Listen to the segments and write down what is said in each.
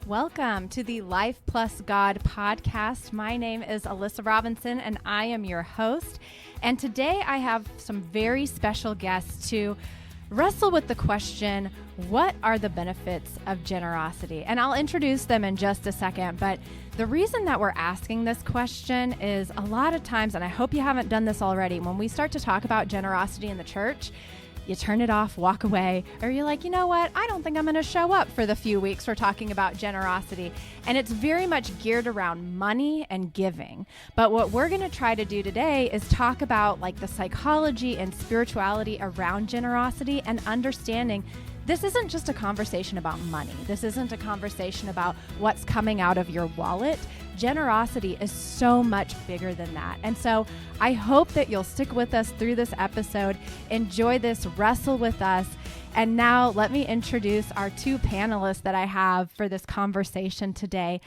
Welcome to the Life Plus God podcast. My name is Alyssa Robinson and I am your host. And today I have some very special guests to wrestle with the question, what are the benefits of generosity? And I'll introduce them in just a second, but the reason that we're asking this question is a lot of times, and I hope you haven't done this already, when we start to talk about generosity in the church, you turn it off, walk away, or you're like, you know what? I don't think I'm going to show up for the few weeks we're talking about generosity. And it's very much geared around money and giving. But what we're going to try to do today is talk about like the psychology and spirituality around generosity and understanding this isn't just a conversation about money. This isn't a conversation about what's coming out of your wallet. Generosity is so much bigger than that. And so I hope that you'll stick with us through this episode, enjoy this, wrestle with us. And now let me introduce our two panelists that I have for this conversation today.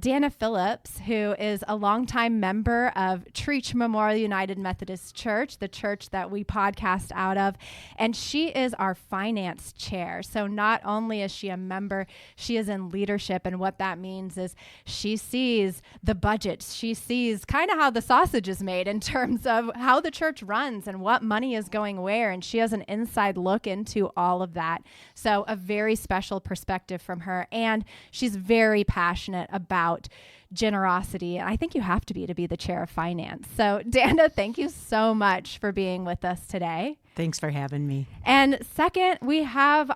Dana Phillips, who is a longtime member of Trietsch Memorial United Methodist Church, the church that we podcast out of. And she is our finance chair. So not only is she a member, she is in leadership. And what that means is she sees the budgets. She sees kind of how the sausage is made in terms of how the church runs and what money is going where. And she has an inside look into all of that. So a very special perspective from her. And she's very passionate about generosity. And I think you have to be the chair of finance. So Dana, thank you so much for being with us today. Thanks for having me. And second, we have,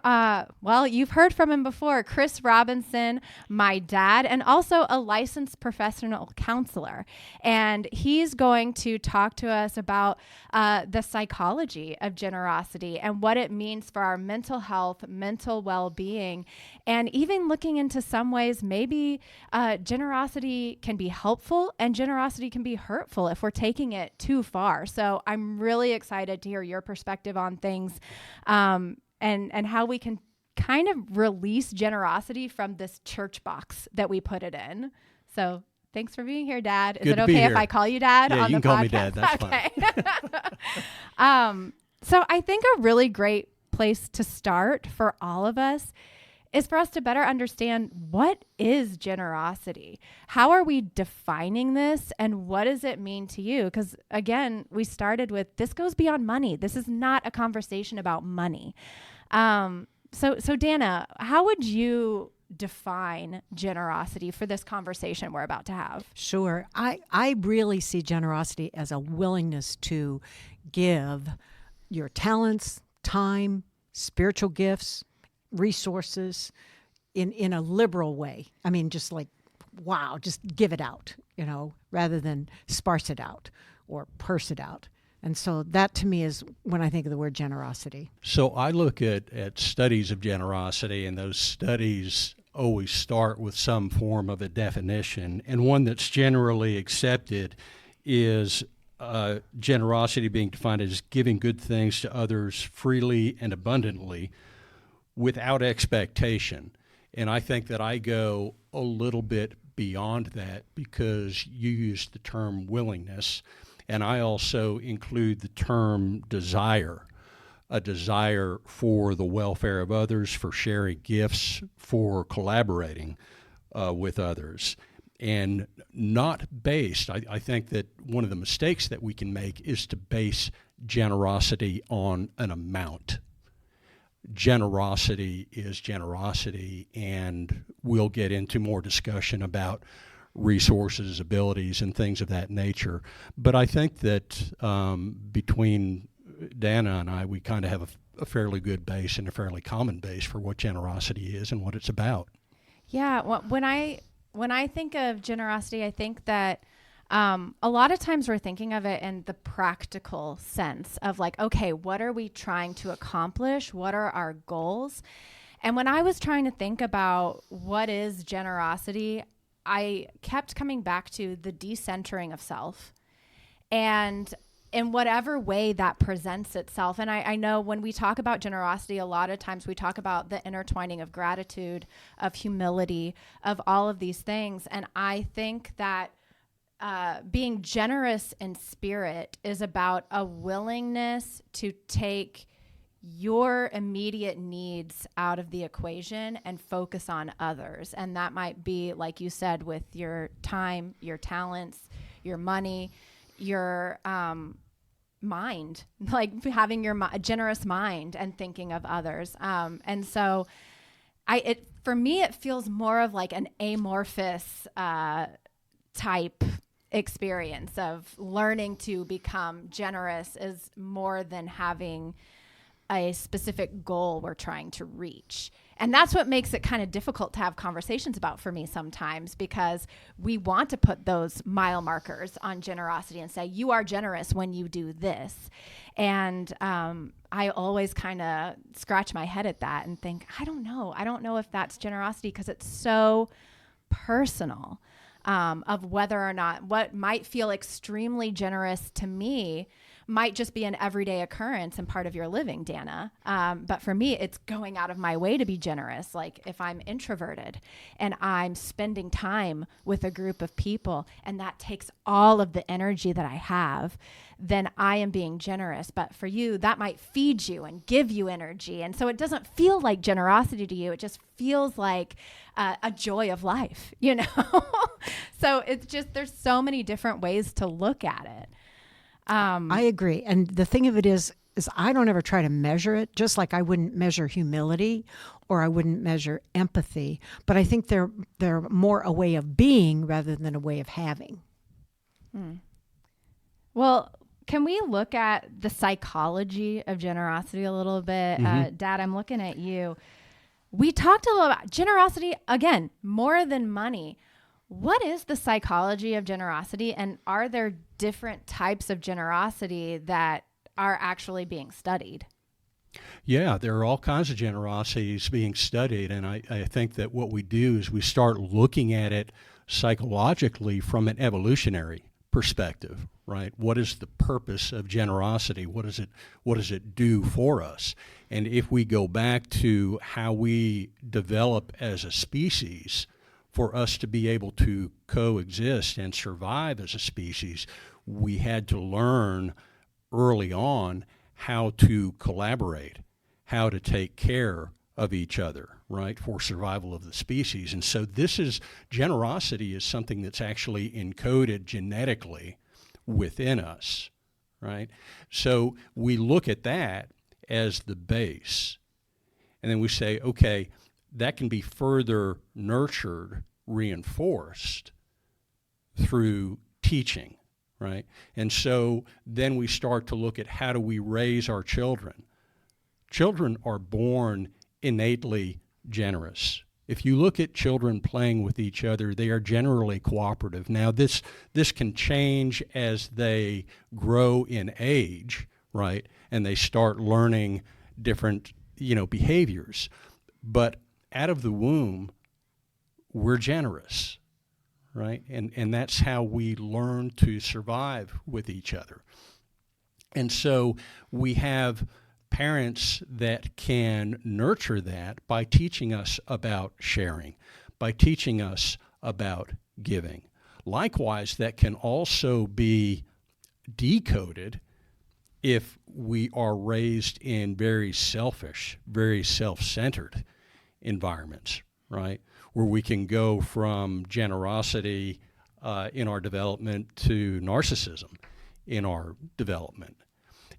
you've heard from him before, Chris Robinson, my dad, and also a licensed professional counselor. And he's going to talk to us about the psychology of generosity and what it means for our mental health, mental well-being, and even looking into some ways maybe generosity can be helpful and generosity can be hurtful if we're taking it too far. So I'm really excited to hear your perspective on things and how we can kind of release generosity from this church box that we put it in. So thanks for being here, Dad. Is it okay if I call you Dad on the podcast? Yeah, you can call me Dad. That's fine. So I think a really great place to start for all of us is for us to better understand what is generosity. How are we defining this and what does it mean to you? Because again, we started with this goes beyond money. This is not a conversation about money. So Dana, how would you define generosity for this conversation we're about to have? Sure. I really see generosity as a willingness to give your talents, time, spiritual gifts, resources in a liberal way. I mean, just like, wow, just give it out, rather than sparse it out or purse it out. And so that to me is when I think of the word generosity. So I look at studies of generosity, and those studies always start with some form of a definition. And one that's generally accepted is generosity being defined as giving good things to others freely and abundantly without expectation. And I think that I go a little bit beyond that because you used the term willingness, and I also include the term desire, a desire for the welfare of others, for sharing gifts, for collaborating with others. And not based, I think that one of the mistakes that we can make is to base generosity on an amount. Generosity is generosity, and we'll get into more discussion about resources, abilities, and things of that nature. But I think that between Dana and I, we kind of have a fairly good base and a fairly common base for what generosity is and what it's about. Yeah, well, when I think of generosity, I think that a lot of times we're thinking of it in the practical sense of like, okay, what are we trying to accomplish? What are our goals? And when I was trying to think about what is generosity, I kept coming back to the decentering of self and in whatever way that presents itself. And I know when we talk about generosity, a lot of times we talk about the intertwining of gratitude, of humility, of all of these things. And I think that being generous in spirit is about a willingness to take your immediate needs out of the equation and focus on others. And that might be, like you said, with your time, your talents, your money, your mind, like having your generous mind and thinking of others. And so for me, it feels more of like an amorphous type experience of learning to become generous is more than having a specific goal we're trying to reach. And that's what makes it kind of difficult to have conversations about for me sometimes, because we want to put those mile markers on generosity and say, you are generous when you do this. And I always kind of scratch my head at that and think, I don't know if that's generosity, because it's so personal of whether or not what might feel extremely generous to me might just be an everyday occurrence and part of your living, Dana. But for me, it's going out of my way to be generous. Like if I'm introverted and I'm spending time with a group of people and that takes all of the energy that I have, then I am being generous. But for you, that might feed you and give you energy. And so it doesn't feel like generosity to you. It just feels like a joy of life, you know? So it's just, there's so many different ways to look at it. I agree. And the thing of it is I don't ever try to measure it, just like I wouldn't measure humility or I wouldn't measure empathy. But I think they're more a way of being rather than a way of having. Well, can we look at the psychology of generosity a little bit? Dad, I'm looking at you. We talked a little about generosity, again, more than money. What is the psychology of generosity, and are there different types of generosity that are actually being studied? Yeah, there are all kinds of generosities being studied, and I think that what we do is we start looking at it psychologically from an evolutionary perspective, right? What is the purpose of generosity? What does it do for us? And if we go back to how we develop as a species, for us to be able to coexist and survive as a species, we had to learn early on how to collaborate, how to take care of each other, right, for survival of the species. And so generosity is something that's actually encoded genetically within us, right? So we look at that as the base, and then we say, okay, that can be further nurtured, reinforced through teaching, right? And so then we start to look at how do we raise our children. Children are born innately generous. If you look at children playing with each other, they are generally cooperative. Now, this can change as they grow in age, right? And they start learning different, behaviors. But out of the womb, we're generous, right? And that's how we learn to survive with each other. And so we have parents that can nurture that by teaching us about sharing, by teaching us about giving. Likewise, that can also be decoded if we are raised in very selfish, very self-centered environments, right? Where we can go from generosity in our development to narcissism in our development.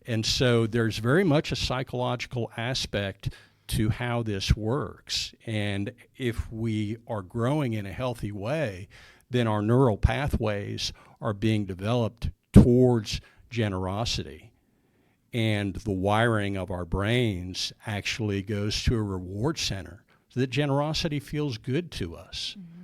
And so there's very much a psychological aspect to how this works. And if we are growing in a healthy way, then our neural pathways are being developed towards generosity. And the wiring of our brains actually goes to a reward center so that generosity feels good to us. Mm-hmm.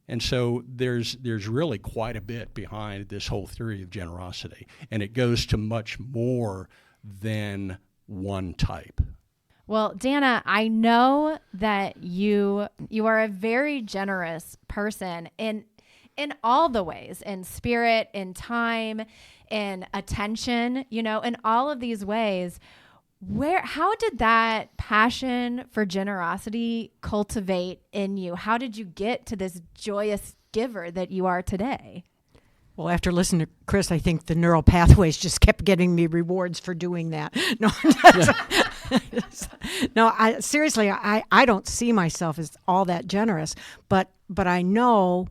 And so there's really quite a bit behind this whole theory of generosity, and it goes to much more than one type. Well, Dana, I know that you are a very generous person in all the ways, in spirit, in time, in attention, in all of these ways. How did that passion for generosity cultivate in you? How did you get to this joyous giver that you are today? Well, after listening to Chris, I think the neural pathways just kept getting me rewards for doing that. No, no. Seriously, I don't see myself as all that generous, but I know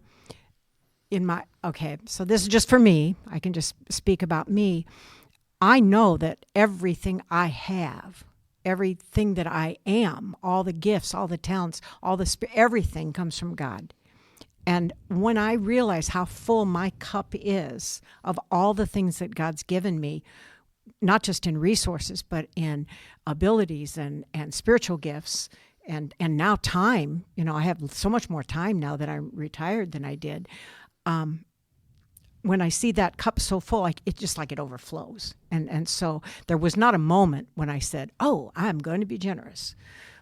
so this is just for me. I can just speak about me. I know that everything I have, everything that I am, all the gifts, all the talents, everything comes from God. And when I realize how full my cup is of all the things that God's given me, not just in resources, but in abilities and spiritual gifts and now time, I have so much more time now that I'm retired than I did. When I see that cup so full, it overflows. And so there was not a moment when I said, oh, I'm going to be generous.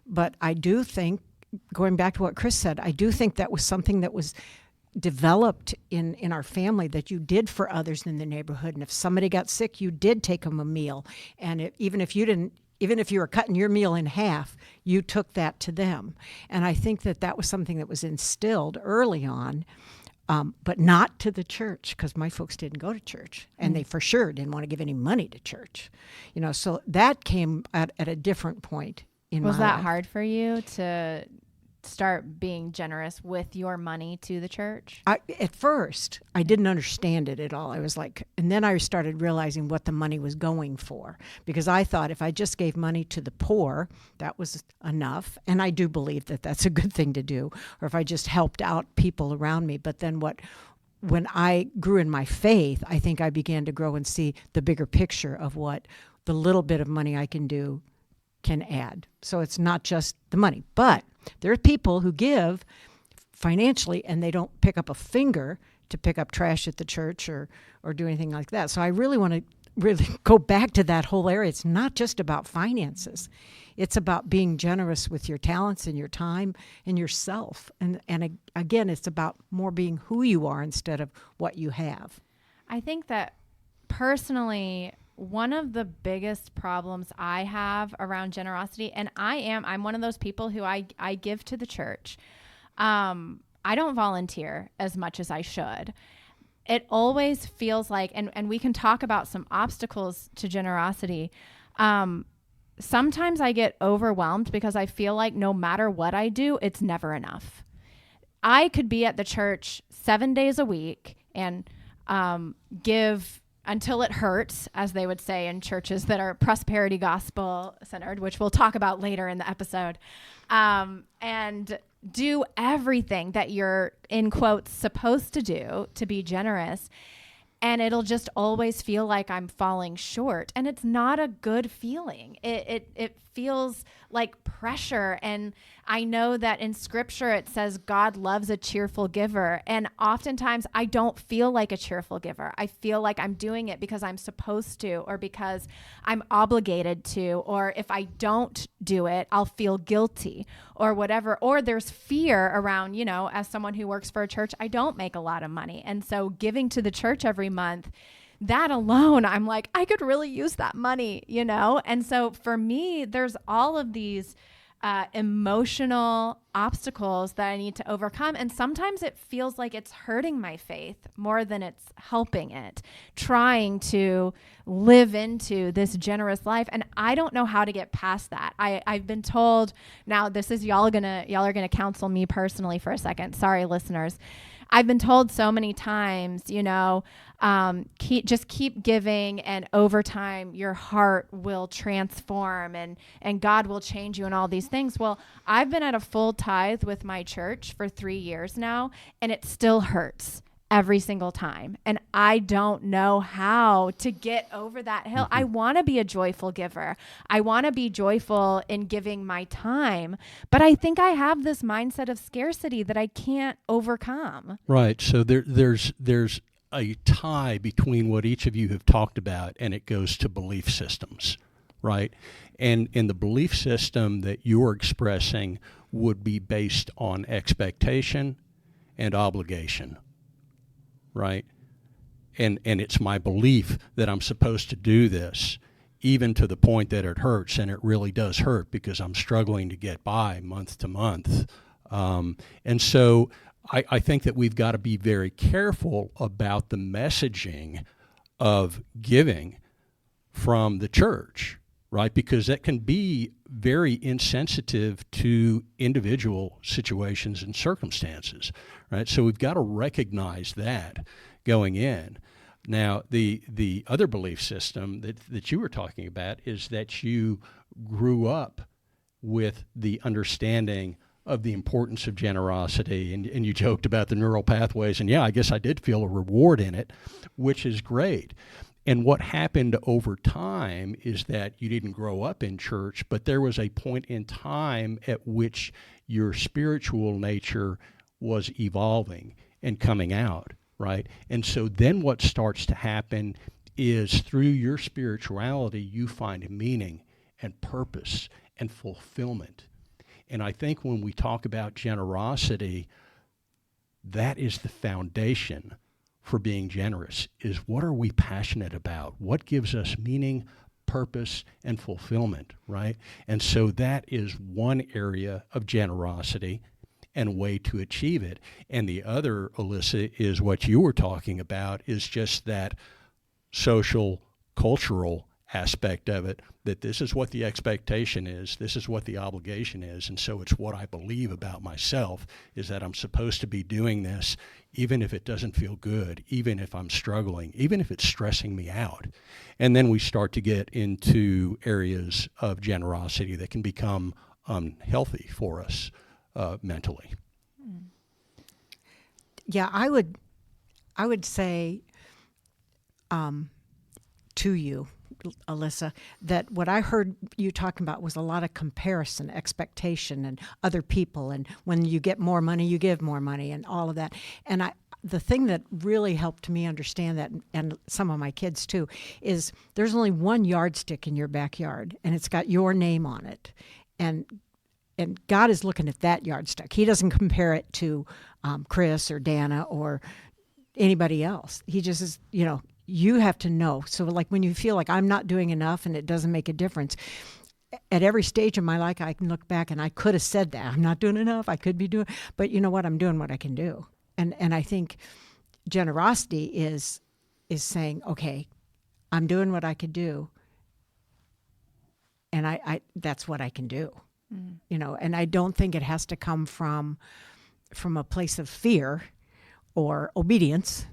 But I do think, going back to what Chris said, I do think that was something that was developed in our family, that you did for others in the neighborhood. And if somebody got sick, you did take them a meal. And even if you were cutting your meal in half, you took that to them. And I think that was something that was instilled early on, but not to the church, because my folks didn't go to church, and they for sure didn't want to give any money to church. So that came at a different point in my life. Was that hard for you to start being generous with your money to the church? At first, I didn't understand it at all. I was like, and then I started realizing what the money was going for, because I thought if I just gave money to the poor, that was enough. And I do believe that that's a good thing to do, or if I just helped out people around me. But then when I grew in my faith, I think I began to grow and see the bigger picture of what the little bit of money I can do can add. So it's not just the money, but there are people who give financially and they don't pick up a finger to pick up trash at the church or do anything like that. So I really want to go back to that whole area. It's not just about finances. It's about being generous with your talents and your time and yourself. And again, it's about more being who you are instead of what you have. I think that personally, one of the biggest problems I have around generosity, and I'm one of those people who I give to the church. I don't volunteer as much as I should. It always feels like, and we can talk about some obstacles to generosity. Sometimes I get overwhelmed because I feel like no matter what I do, it's never enough. I could be at the church 7 days a week and give until it hurts, as they would say in churches that are prosperity gospel centered, which we'll talk about later in the episode, and do everything that you're, in quotes, supposed to do to be generous. And it'll just always feel like I'm falling short. And it's not a good feeling. It feels like pressure. And I know that in scripture it says God loves a cheerful giver. And oftentimes I don't feel like a cheerful giver. I feel like I'm doing it because I'm supposed to, or because I'm obligated to, or if I don't do it, I'll feel guilty or whatever. Or there's fear around, as someone who works for a church, I don't make a lot of money. And so giving to the church every month, that alone, I'm like, I could really use that money, And so for me, there's all of these emotional obstacles that I need to overcome. And sometimes it feels like it's hurting my faith more than it's helping it, trying to live into this generous life. And I don't know how to get past that. I've been told, now this is, y'all are gonna counsel me personally for a second. Sorry, listeners. I've been told so many times, keep giving, and over time your heart will transform and God will change you and all these things. Well, I've been at a full tithe with my church for 3 years now, and it still hurts every single time. And I don't know how to get over that hill. I want to be a joyful giver. I want to be joyful in giving my time, but I think I have this mindset of scarcity that I can't overcome. Right. So there's a tie between what each of you have talked about, and it goes to belief systems, right? And the belief system that you're expressing would be based on expectation and obligation. Right? And it's my belief that I'm supposed to do this, even to the point that it hurts, and it really does hurt because I'm struggling to get by month to month. And so I think that we've got to be very careful about the messaging of giving from the church, right? Because that can be very insensitive to individual situations and circumstances, right? So we've got to recognize that going in. Now, the other belief system that you were talking about is that you grew up with the understanding of the importance of generosity, and you joked about the neural pathways, and yeah, I guess I did feel a reward in it, which is great. And what happened over time is that you didn't grow up in church, but there was a point in time at which your spiritual nature was evolving and coming out, right? And so then what starts to happen is through your spirituality, you find meaning and purpose and fulfillment. And I think when we talk about generosity, that is the foundation for being generous, is what are we passionate about? What gives us meaning, purpose, and fulfillment, right? And so that is one area of generosity and a way to achieve it. And the other, Alyssa, is what you were talking about, is just that social, cultural aspect of it, that this is what the expectation is, this is what the obligation is, and so it's what I believe about myself, is that I'm supposed to be doing this even if it doesn't feel good, even if I'm struggling, even if it's stressing me out. And then we start to get into areas of generosity that can become unhealthy for us mentally. Yeah, I would say to you, Alyssa, that what I heard you talking about was a lot of comparison, expectation, and other people, and when you get more money, you give more money, and all of that. And the thing that really helped me understand that, and some of my kids too, is there's only one yardstick in your backyard, and it's got your name on it, and God is looking at that yardstick. He doesn't compare it to Chris or Dana or anybody else. He just is, you have to know. So like when you feel like I'm not doing enough and it doesn't make a difference, at every stage of my life, I can look back and I could have said that. I'm not doing enough. I could be doing, but you know what? I'm doing what I can do. And I think generosity is saying, okay, I'm doing what I could do. And I that's what I can do. And I don't think it has to come from a place of fear or obedience.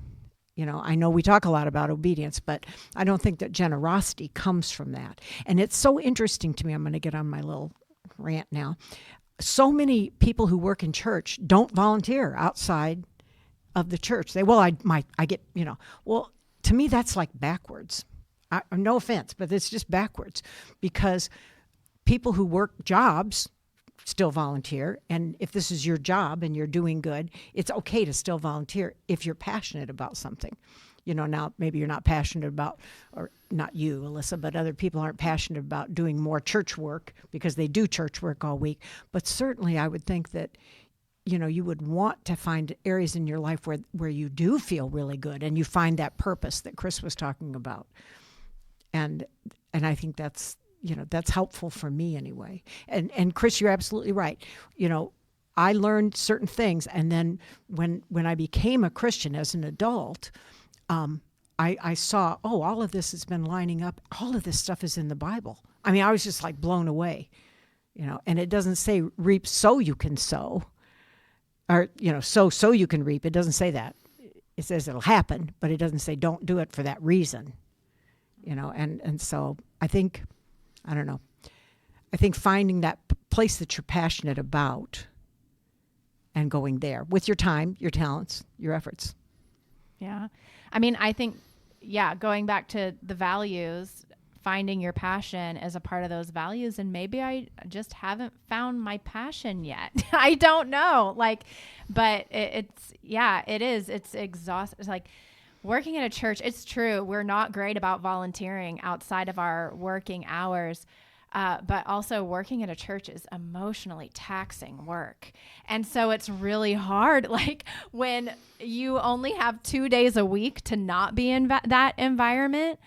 I know we talk a lot about obedience, but I don't think that generosity comes from that. And it's so interesting to me. I'm going to get on my little rant now. So many people who work in church don't volunteer outside of the church. I get, well, to me, that's like backwards. No offense, but it's just backwards, because people who work jobs still volunteer. And if this is your job and you're doing good, it's okay to still volunteer if you're passionate about something. Now maybe you're not passionate about, or not you, Alyssa, but other people aren't passionate about doing more church work because they do church work all week. But certainly I would think that, you would want to find areas in your life where you do feel really good and you find that purpose that Chris was talking about. And I think that's helpful for me anyway. And Chris, you're absolutely right. I learned certain things, and then when I became a Christian as an adult, I saw, all of this has been lining up. All of this stuff is in the Bible. I mean, I was just like blown away, and it doesn't say reap so you can sow, or, sow so you can reap. It doesn't say that. It says it'll happen, but it doesn't say don't do it for that reason, and so I think, I don't know. I think finding that place that you're passionate about and going there with your time, your talents, your efforts. Yeah. I mean, I think, going back to the values, finding your passion as a part of those values. And maybe I just haven't found my passion yet. I don't know. But it is. It's exhausting. It's like, working at a church, it's true, we're not great about volunteering outside of our working hours, but also working at a church is emotionally taxing work. And so it's really hard, when you only have 2 days a week to not be in that environment,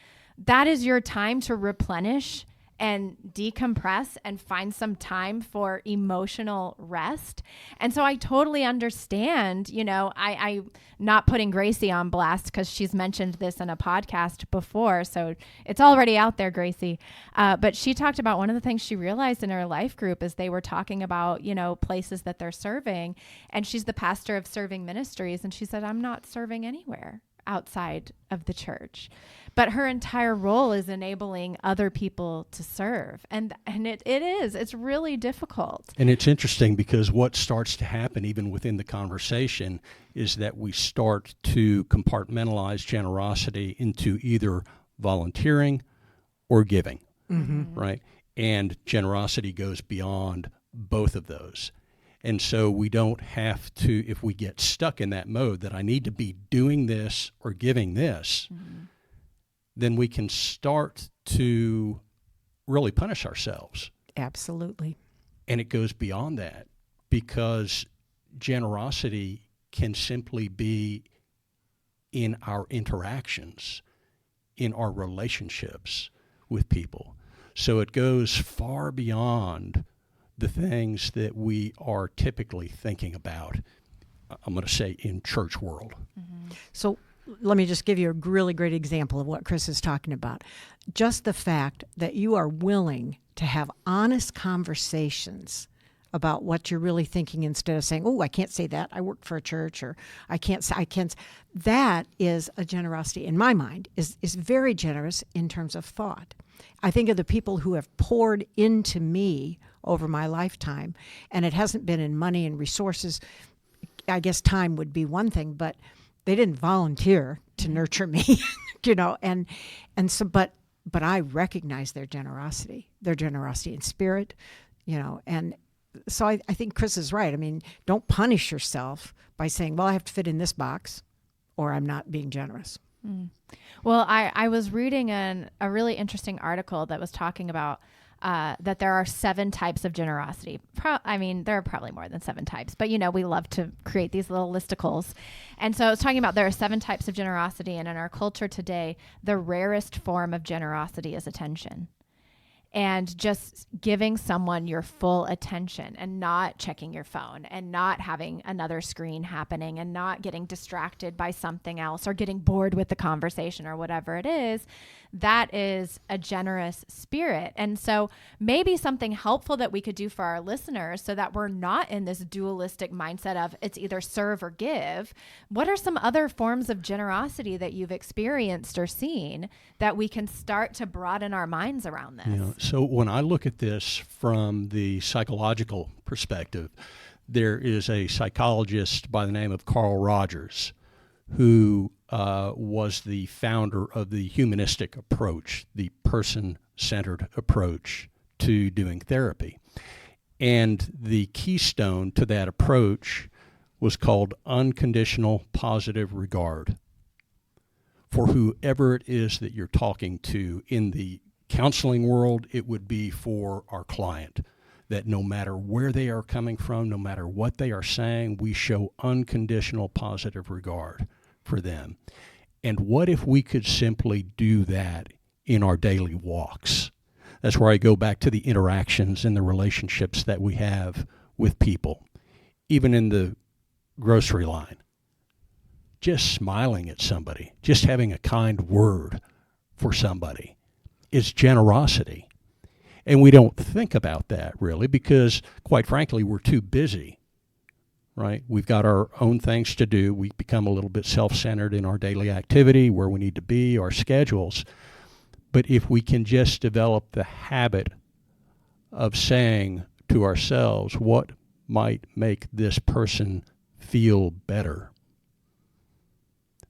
that is your time to replenish and decompress and find some time for emotional rest. And so I totally understand, I not putting Gracie on blast because she's mentioned this in a podcast before. So it's already out there, Gracie. But she talked about one of the things she realized in her life group is they were talking about, places that they're serving. And she's the pastor of Serving Ministries. And she said, I'm not serving anywhere outside of the church. But her entire role is enabling other people to serve. And it's really difficult. And it's interesting because what starts to happen even within the conversation is that we start to compartmentalize generosity into either volunteering or giving, right? And generosity goes beyond both of those. And so we don't have to, if we get stuck in that mode that I need to be doing this or giving this, then we can start to really punish ourselves. Absolutely. And it goes beyond that because generosity can simply be in our interactions, in our relationships with people. So it goes far beyond the things that we are typically thinking about, I'm going to say, in church world. So let me just give you a really great example of what Chris is talking about. Just the fact that you are willing to have honest conversations about what you're really thinking instead of saying, oh, I can't say that. I work for a church, or I can't. That is a generosity, in my mind, is very generous in terms of thought. I think of the people who have poured into me over my lifetime, and it hasn't been in money and resources. I guess time would be one thing, but they didn't volunteer to nurture me, and so, but I recognize their generosity in spirit, and so I think Chris is right. I mean, don't punish yourself by saying, well, I have to fit in this box or I'm not being generous. Well, I was reading a really interesting article that was talking about that there are 7 types of generosity. There are probably more than 7 types, but we love to create these little listicles. And so it's talking about there are 7 types of generosity. And in our culture today, the rarest form of generosity is attention. And just giving someone your full attention and not checking your phone and not having another screen happening and not getting distracted by something else or getting bored with the conversation or whatever it is, that is a generous spirit. And so maybe something helpful that we could do for our listeners so that we're not in this dualistic mindset of it's either serve or give. What are some other forms of generosity that you've experienced or seen that we can start to broaden our minds around this? So when I look at this from the psychological perspective, there is a psychologist by the name of Carl Rogers who was the founder of the humanistic approach, the person-centered approach to doing therapy. And the keystone to that approach was called unconditional positive regard for whoever it is that you're talking to. In the counseling world, it would be for our client, that no matter where they are coming from, no matter what they are saying, we show unconditional positive regard for them. And what if we could simply do that in our daily walks? That's where I go back to the interactions and the relationships that we have with people, even in the grocery line. Just smiling at somebody, just having a kind word for somebody is generosity. And we don't think about that really because, quite frankly, we're too busy, right? We've got our own things to do. We become a little bit self-centered in our daily activity, where we need to be, our schedules. But if we can just develop the habit of saying to ourselves, what might make this person feel better,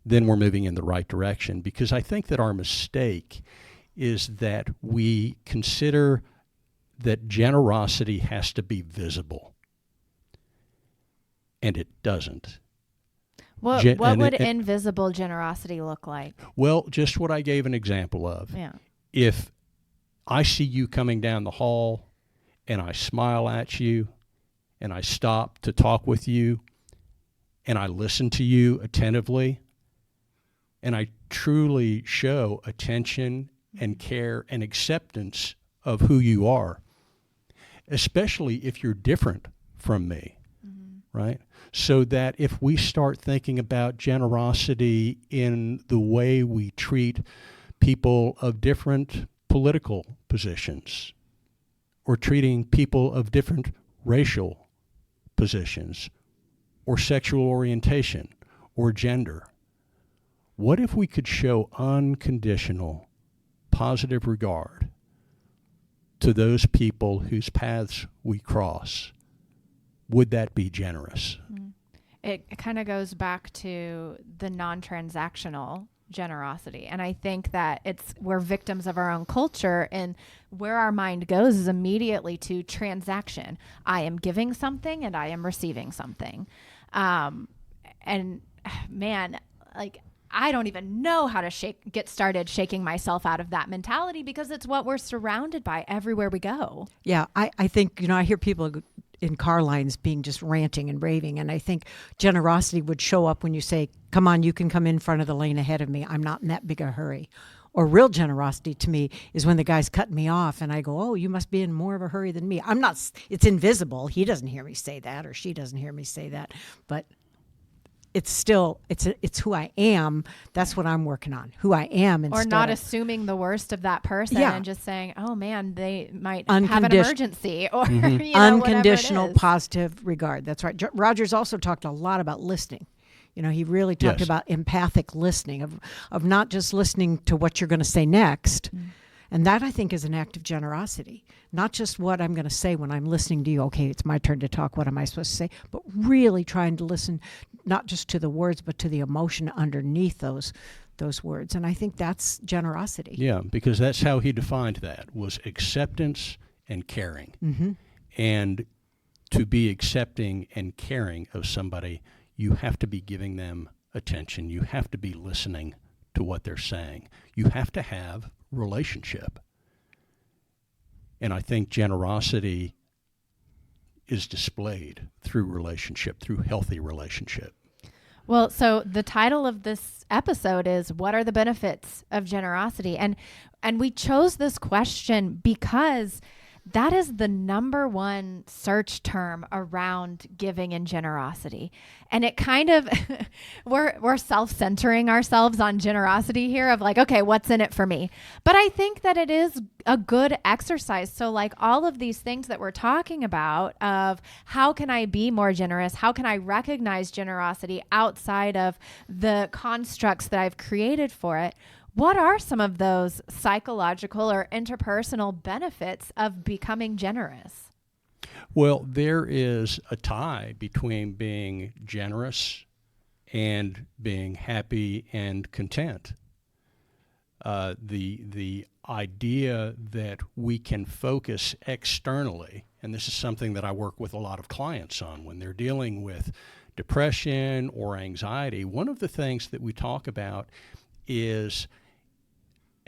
then we're moving in the right direction. Because I think that our mistake is that we consider that generosity has to be visible. And it doesn't. What would invisible generosity look like? Well, just what I gave an example of. Yeah. If I see you coming down the hall and I smile at you and I stop to talk with you and I listen to you attentively and I truly show attention and care and acceptance of who you are, especially if you're different from me, right? So that if we start thinking about generosity in the way we treat people of different political positions, or treating people of different racial positions, or sexual orientation, or gender, what if we could show unconditional, positive regard to those people whose paths we cross? Would that be generous? It kind of goes back to the non-transactional generosity. And I think that we're victims of our own culture, and where our mind goes is immediately to transaction. I am giving something and I am receiving something. And man, like, I don't even know how to get started shaking myself out of that mentality, because it's what we're surrounded by everywhere we go. Yeah, I think, I hear people in car lines being just ranting and raving, and I think generosity would show up when you say, come on, you can come in front of the lane ahead of me. I'm not in that big a hurry. Or real generosity to me is when the guy's cutting me off and I go, oh, you must be in more of a hurry than me. I'm not, it's invisible. He doesn't hear me say that, or she doesn't hear me say that, but it's still, it's who I am. That's what I'm working on, who I am. Or not assuming the worst of that person, and just saying, oh man, they might have an emergency, or unconditional positive regard. That's right. Rogers also talked a lot about listening. He really talked about empathic listening, of not just listening to what you're going to say next. And that, I think, is an act of generosity. Not just what I'm going to say when I'm listening to you. Okay, it's my turn to talk. What am I supposed to say? But really trying to listen, not just to the words, but to the emotion underneath those words. And I think that's generosity. Yeah, because that's how he defined that, was acceptance and caring. And to be accepting and caring of somebody, you have to be giving them attention. You have to be listening to what they're saying. You have to have relationship. And I think generosity is displayed through relationship, through healthy relationship. Well, so the title of this episode is, what are the benefits of generosity? And we chose this question because that is the number one search term around giving and generosity. And it kind of, we're self-centering ourselves on generosity here, of like, okay, what's in it for me? But I think that it is a good exercise. So like all of these things that we're talking about, of how can I be more generous? How can I recognize generosity outside of the constructs that I've created for it? What are some of those psychological or interpersonal benefits of becoming generous? Well, there is a tie between being generous and being happy and content. The idea that we can focus externally, and this is something that I work with a lot of clients on when they're dealing with depression or anxiety. One of the things that we talk about is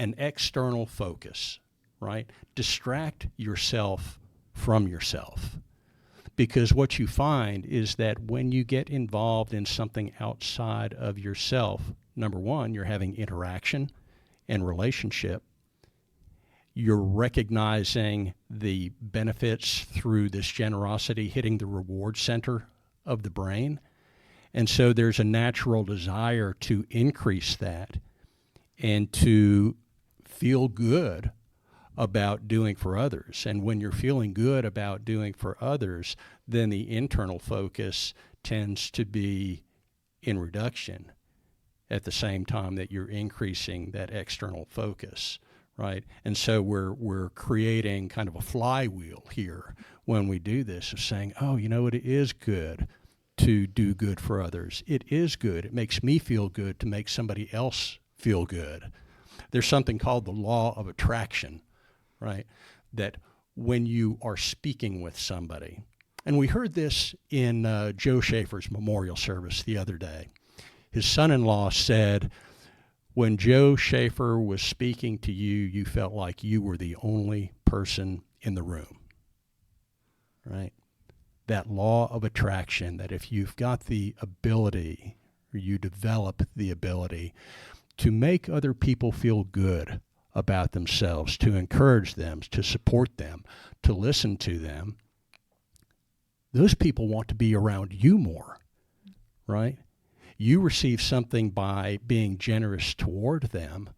an external focus, right? Distract yourself from yourself. Because what you find is that when you get involved in something outside of yourself, number one, you're having interaction and relationship. You're recognizing the benefits through this generosity hitting the reward center of the brain. And so there's a natural desire to increase that and to feel good about doing for others. And when you're feeling good about doing for others, then the internal focus tends to be in reduction at the same time that you're increasing that external focus, right? And so we're creating kind of a flywheel here when we do this, of saying, oh, it is good to do good for others. It is good. It makes me feel good to make somebody else feel good. There's something called the law of attraction, right? That when you are speaking with somebody, and we heard this in Joe Schaefer's memorial service the other day. His son-in-law said, when Joe Schaefer was speaking to you, you felt like you were the only person in the room, right? That law of attraction, that if you've got the ability, or you develop the ability to make other people feel good about themselves, to encourage them, to support them, to listen to them, those people want to be around you more, right? You receive something by being generous toward them,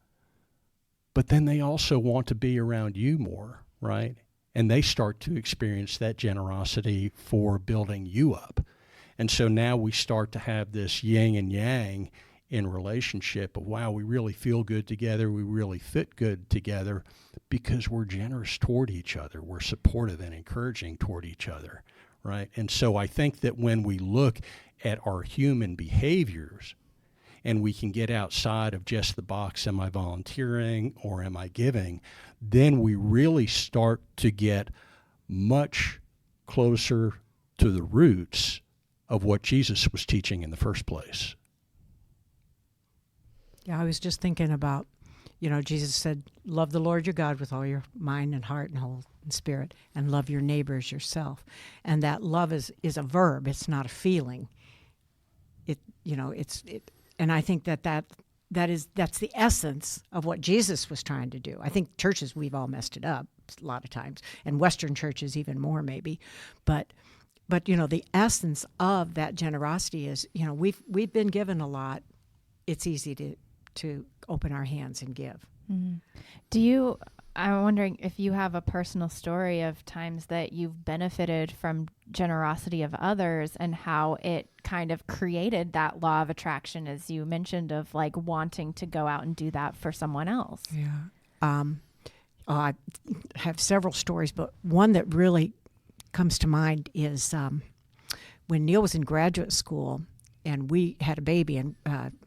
but then they also want to be around you more, right? And they start to experience that generosity for building you up. And so now we start to have this yin and yang in relationship of, wow, we really feel good together, we really fit good together because we're generous toward each other, we're supportive and encouraging toward each other, right? And so I think that when we look at our human behaviors and we can get outside of just the box, am I volunteering or am I giving, then we really start to get much closer to the roots of what Jesus was teaching in the first place. Yeah, I was just thinking about, Jesus said, love the Lord your God with all your mind and heart and whole and spirit, and love your neighbor as yourself. And that love is a verb. It's not a feeling. And I think that's the essence of what Jesus was trying to do. I think churches, we've all messed it up a lot of times, and Western churches even more maybe. But the essence of that generosity is, we've been given a lot. It's easy to open our hands and give. Mm-hmm. I'm wondering if you have a personal story of times that you've benefited from generosity of others and how it kind of created that law of attraction, as you mentioned, of like wanting to go out and do that for someone else. Yeah. I have several stories, but one that really comes to mind is when Neil was in graduate school and we had a baby, and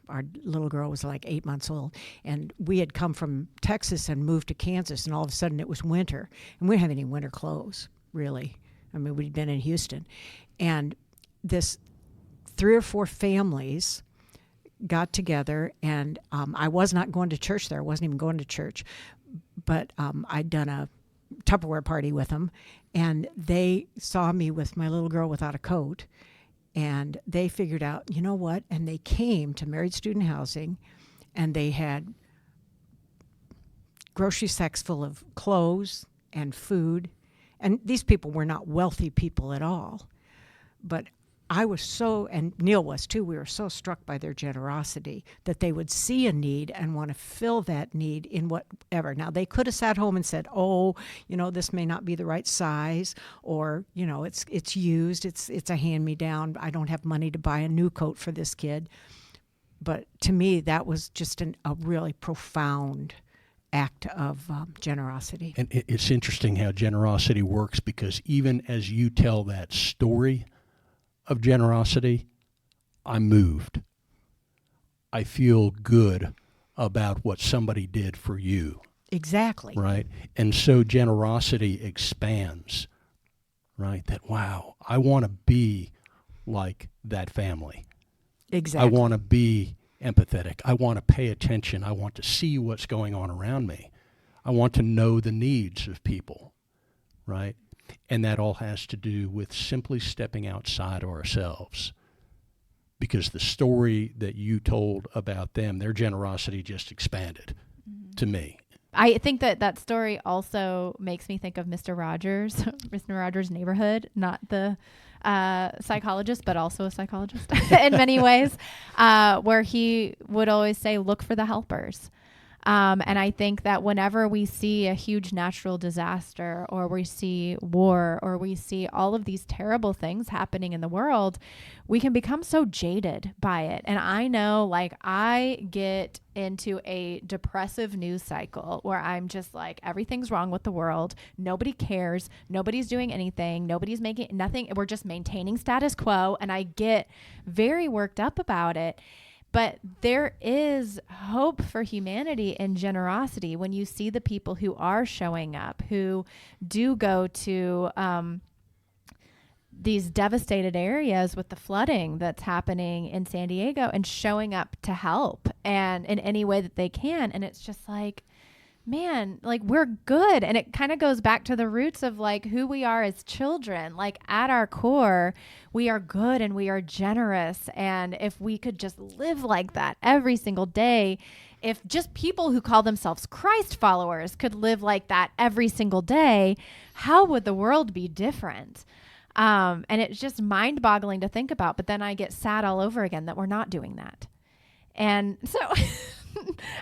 our little girl was like 8 months old, and we had come from Texas and moved to Kansas, and all of a sudden it was winter, and we didn't have any winter clothes, really. I mean, we'd been in Houston, and this 3 or 4 families got together, and I was not going to church there. I wasn't even going to church, but I'd done a Tupperware party with them, and they saw me with my little girl without a coat, and they figured out, you know what, and they came to Married Student Housing, and they had grocery sacks full of clothes and food, and these people were not wealthy people at all, but I was so, and Neil was too, we were so struck by their generosity that they would see a need and want to fill that need in whatever. Now, they could have sat home and said, this may not be the right size, or, it's used, it's a hand-me-down, I don't have money to buy a new coat for this kid. But to me, that was just a really profound act of generosity. And it's interesting how generosity works, because even as you tell that story of generosity, I'm moved. I feel good about what somebody did for you. Exactly. Right? And so generosity expands, right? That, wow, I want to be like that family. Exactly. I want to be empathetic. I want to pay attention. I want to see what's going on around me. I want to know the needs of people, right? And that all has to do with simply stepping outside ourselves. Because the story that you told about them, their generosity just expanded to me. I think that story also makes me think of Mr. Rogers, Mr. Rogers' Neighborhood, not the psychologist, but also a psychologist in many ways, where he would always say, look for the helpers. And I think that whenever we see a huge natural disaster, or we see war, or we see all of these terrible things happening in the world, we can become so jaded by it. And I know, like, I get into a depressive news cycle where I'm just like, everything's wrong with the world. Nobody cares. Nobody's doing anything. Nobody's making nothing. We're just maintaining status quo. And I get very worked up about it. But there is hope for humanity and generosity when you see the people who are showing up, who do go to these devastated areas with the flooding that's happening in San Diego, and showing up to help and in any way that they can. And it's just like, man, like, we're good. And it kind of goes back to the roots of like who we are as children. Like, at our core, we are good and we are generous. And if we could just live like that every single day, if just people who call themselves Christ followers could live like that every single day, how would the world be different? And it's just mind-boggling to think about. But then I get sad all over again that we're not doing that. And so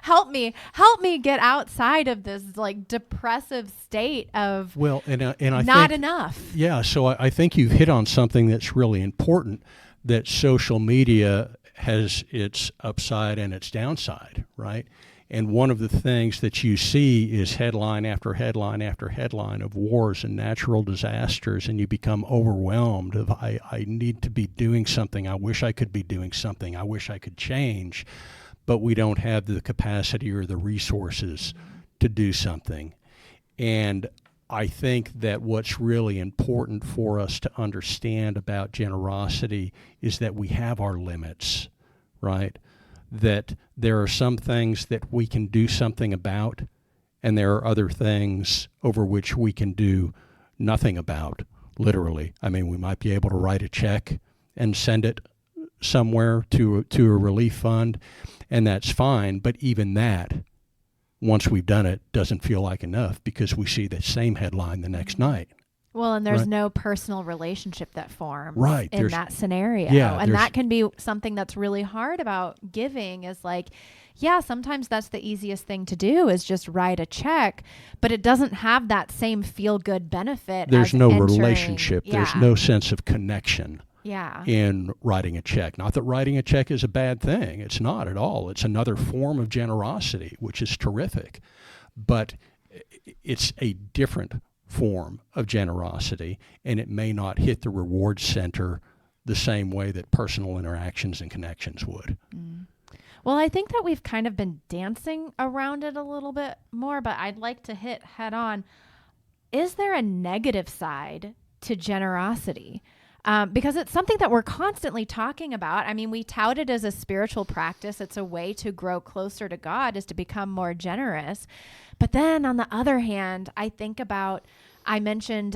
help me get outside of this like depressive state of and I not think, enough. Yeah, so I think you've hit on something that's really important, that social media has its upside and its downside, right? And one of the things that you see is headline after headline after headline of wars and natural disasters, and you become overwhelmed of, I need to be doing something. I wish I could be doing something. I wish I could change, but we don't have the capacity or the resources to do something. And I think that what's really important for us to understand about generosity is that we have our limits, right? That there are some things that we can do something about, and there are other things over which we can do nothing about, literally. I mean, we might be able to write a check and send it somewhere to a relief fund, and that's fine, but even that, once we've done it, doesn't feel like enough because we see the same headline the next night. Well, and there's Right. no personal relationship that forms Right, in there's- that scenario. Yeah, and there's- that can be something that's really hard about giving is like, yeah, sometimes that's the easiest thing to do is just write a check, but it doesn't have that same feel-good benefit. There's as no entering- relationship. There's Yeah. no sense of connection Yeah. in writing a check. Not that writing a check is a bad thing. It's not at all. It's another form of generosity, which is terrific. But it's a different form of generosity, and it may not hit the reward center the same way that personal interactions and connections would. Well, I think that we've kind of been dancing around it a little bit more, but I'd like to hit head on. Is there a negative side to generosity? Because it's something that we're constantly talking about. I mean, we tout it as a spiritual practice. It's a way to grow closer to God, is to become more generous. But then on the other hand, I think about, I mentioned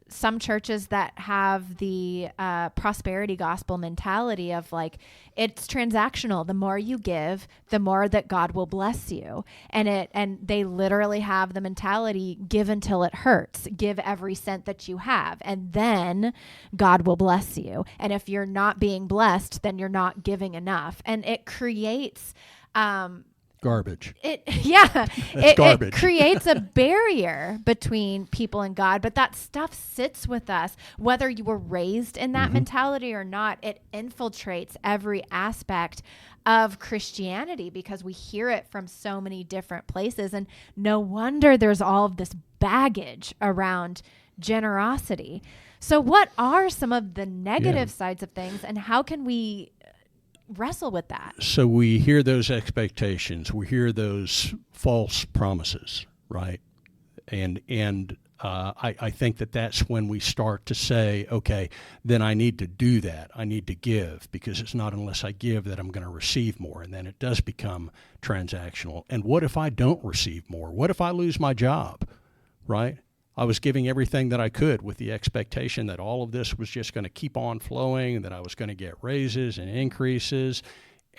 some churches that have the prosperity gospel mentality of like, it's transactional. The more you give, the more that God will bless you. And they literally have the mentality, give until it hurts, give every cent that you have, and then God will bless you. And if you're not being blessed, then you're not giving enough. And it creates Garbage. It garbage. creates a barrier between people and God, but that stuff sits with us. Whether you were raised in that mentality or not, it infiltrates every aspect of Christianity because we hear it from so many different places. And no wonder there's all of this baggage around generosity. So what are some of the negative sides of things, and how can we wrestle with that? So we hear those expectations, we hear those false promises, right? And I think that that's when we start to say, okay, then I need to do that. I need to give, because it's not unless I give that I'm going to receive more. And then it does become transactional. And what if I don't receive more? What if I lose my job, right? I was giving everything that I could with the expectation that all of this was just going to keep on flowing, that I was going to get raises and increases,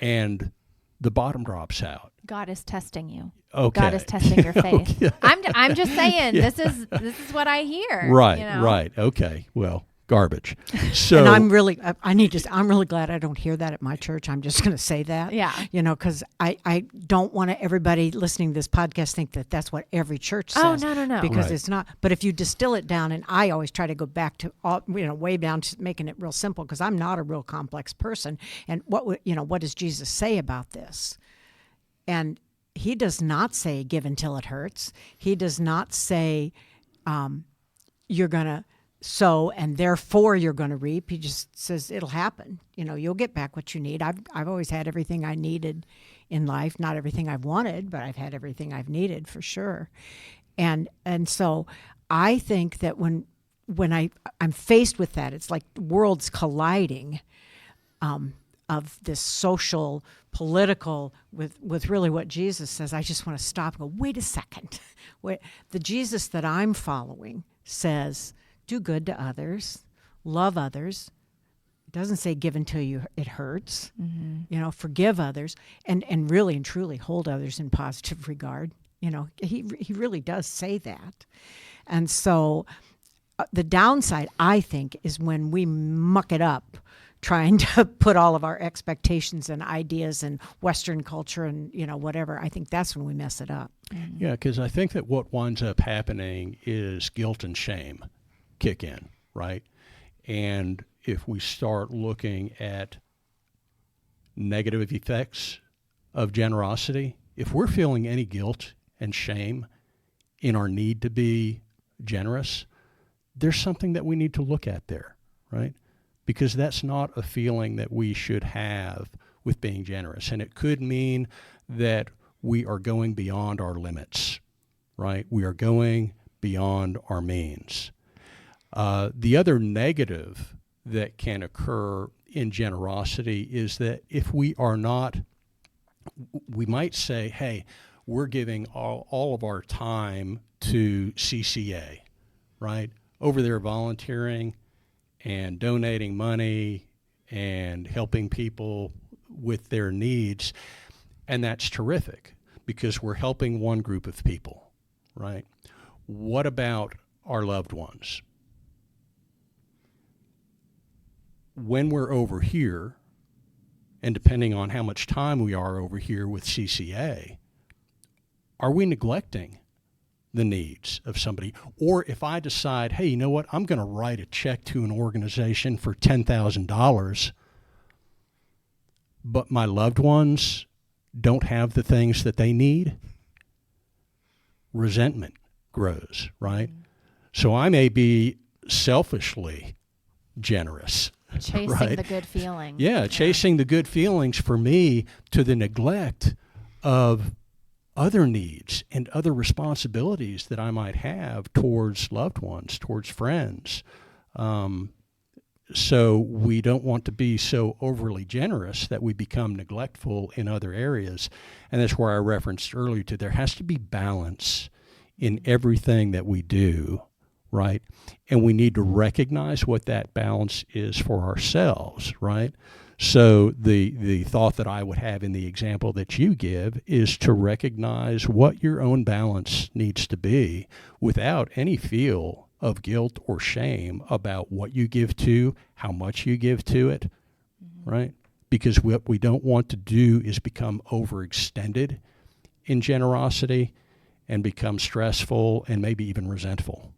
and the bottom drops out. God is testing you. Okay. God is testing your faith. Okay. I'm just saying, this is what I hear. Right, you know? right. Okay. Well, garbage. So And I'm really glad I don't hear that at my church. I'm just going to say that. Yeah. Because I don't want everybody listening to this podcast think that that's what every church says. Oh, no. Because Right. it's not. But if you distill it down, and I always try to go back to, way down to making it real simple, because I'm not a real complex person. And what does Jesus say about this? And he does not say give until it hurts. He does not say you're going to sow and therefore you're going to reap. He just says it'll happen. You'll get back what you need. I've always had everything I needed in life. Not everything I've wanted, but I've had everything I've needed for sure. And so I think that when I'm faced with that, it's like worlds colliding of this social, political, with really what Jesus says. I just want to stop and go, wait a second. The Jesus that I'm following says, do good to others, love others, It doesn't say give until it hurts. You know, forgive others and really and truly hold others in positive regard. You know, he really does say that. And so the downside, I think, is when we muck it up trying to put all of our expectations and ideas and Western culture and, you know, whatever. I think that's when we mess it up. Yeah, because I think that what winds up happening is guilt and shame kick in, right? And if we start looking at negative effects of generosity, if we're feeling any guilt and shame in our need to be generous, there's something that we need to look at there, right? Because that's not a feeling that we should have with being generous. And it could mean that we are going beyond our limits, right? We are going beyond our means. The other negative that can occur in generosity is that if we are not, we might say, hey, we're giving all of our time to CCA, right? Over there volunteering and donating money and helping people with their needs. And that's terrific because we're helping one group of people, right? What about our loved ones? When we're over here, and depending on how much time we are over here with CCA, are we neglecting the needs of somebody? Or if I decide, hey, you know what, I'm going to write a check to an organization for $10,000, but my loved ones don't have the things that they need, resentment grows, right? So I may be selfishly generous. Chasing right? the good feeling. Yeah, chasing the good feelings for me to the neglect of other needs and other responsibilities that I might have towards loved ones, towards friends. So we don't want to be so overly generous that we become neglectful in other areas. And that's where I referenced earlier to there has to be balance in everything that we do, right? And we need to recognize what that balance is for ourselves, right? So the thought that I would have in the example that you give is to recognize what your own balance needs to be without any feel of guilt or shame about what you give to, how much you give to it, right? Because what we don't want to do is become overextended in generosity and become stressful and maybe even resentful.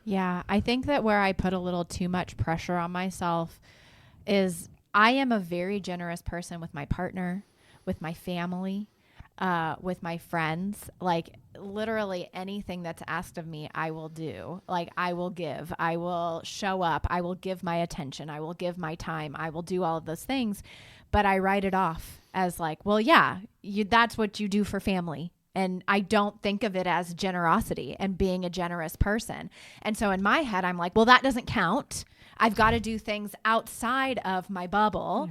Yeah, I think that where I put a little too much pressure on myself is I am a very generous person with my partner, with my family, with my friends. Like literally anything that's asked of me, I will do. Like I will give, I will show up, I will give my attention, I will give my time, I will do all of those things. But I write it off as like, well, yeah, that's what you do for family. And I don't think of it as generosity and being a generous person. And so in my head, I'm like, well, that doesn't count. I've got to do things outside of my bubble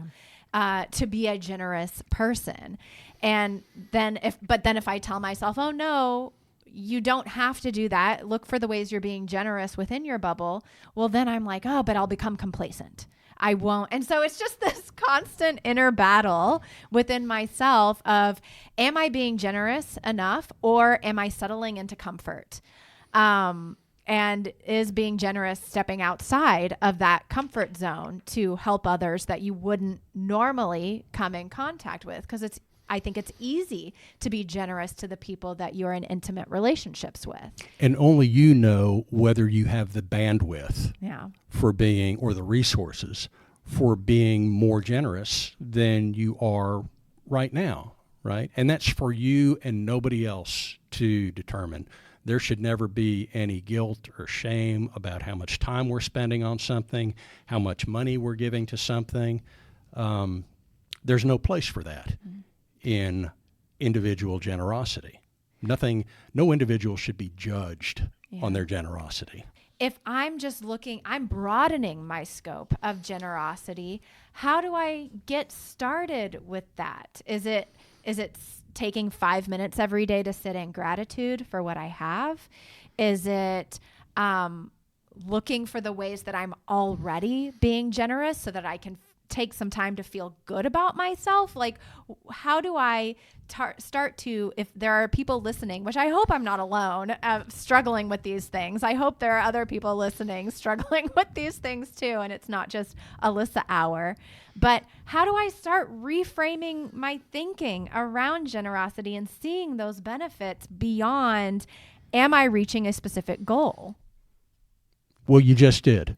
to be a generous person. And then if I tell myself, oh no, you don't have to do that. Look for the ways you're being generous within your bubble. Well, then I'm like, oh, but I'll become complacent. I won't. And so it's just this constant inner battle within myself of, am I being generous enough or am I settling into comfort? And is being generous stepping outside of that comfort zone to help others that you wouldn't normally come in contact with? Because I think it's easy to be generous to the people that you're in intimate relationships with. And only you know whether you have the bandwidth Yeah. for being, or the resources for being more generous than you are right now, right? And that's for you and nobody else to determine. There should never be any guilt or shame about how much time we're spending on something, how much money we're giving to something. There's no place for that in individual generosity. No individual should be judged on their generosity. If I'm just I'm broadening my scope of generosity, how do I get started with that? Is it taking 5 minutes every day to sit in gratitude for what I have? Is it looking for the ways that I'm already being generous so that I can take some time to feel good about myself. Like, how do I start to, if there are people listening, which I hope I'm not alone, struggling with these things. I hope there are other people listening struggling with these things too. And it's not just Alyssa hour, but how do I start reframing my thinking around generosity and seeing those benefits beyond, am I reaching a specific goal? Well, you just did.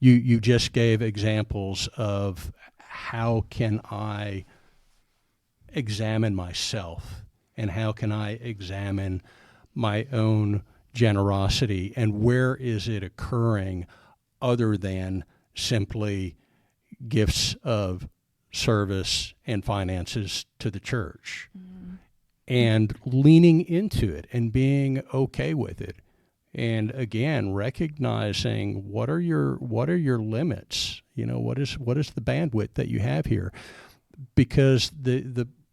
You just gave examples of how can I examine myself and how can I examine my own generosity and where is it occurring other than simply gifts of service and finances to the church, and leaning into it and being okay with it. And again, recognizing what are your limits? What is the bandwidth that you have here? Because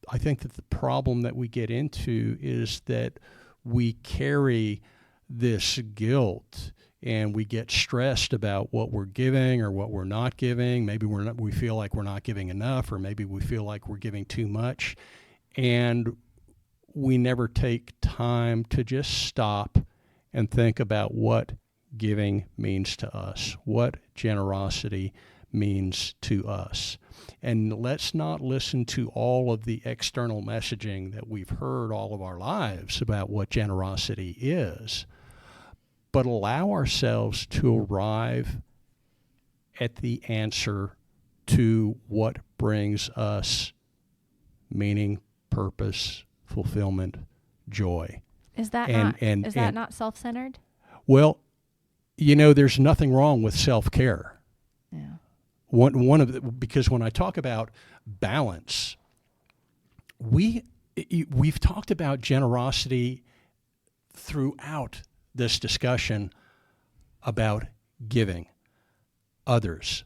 I think that the problem that we get into is that we carry this guilt and we get stressed about what we're giving or what we're not giving. Maybe we feel like we're not giving enough, or maybe we feel like we're giving too much, and we never take time to just stop and think about what giving means to us, what generosity means to us. And let's not listen to all of the external messaging that we've heard all of our lives about what generosity is, but allow ourselves to arrive at the answer to what brings us meaning, purpose, fulfillment, joy. Is that not self-centered? Well, there's nothing wrong with self-care. Yeah. Because when I talk about balance, we've talked about generosity throughout this discussion about giving others.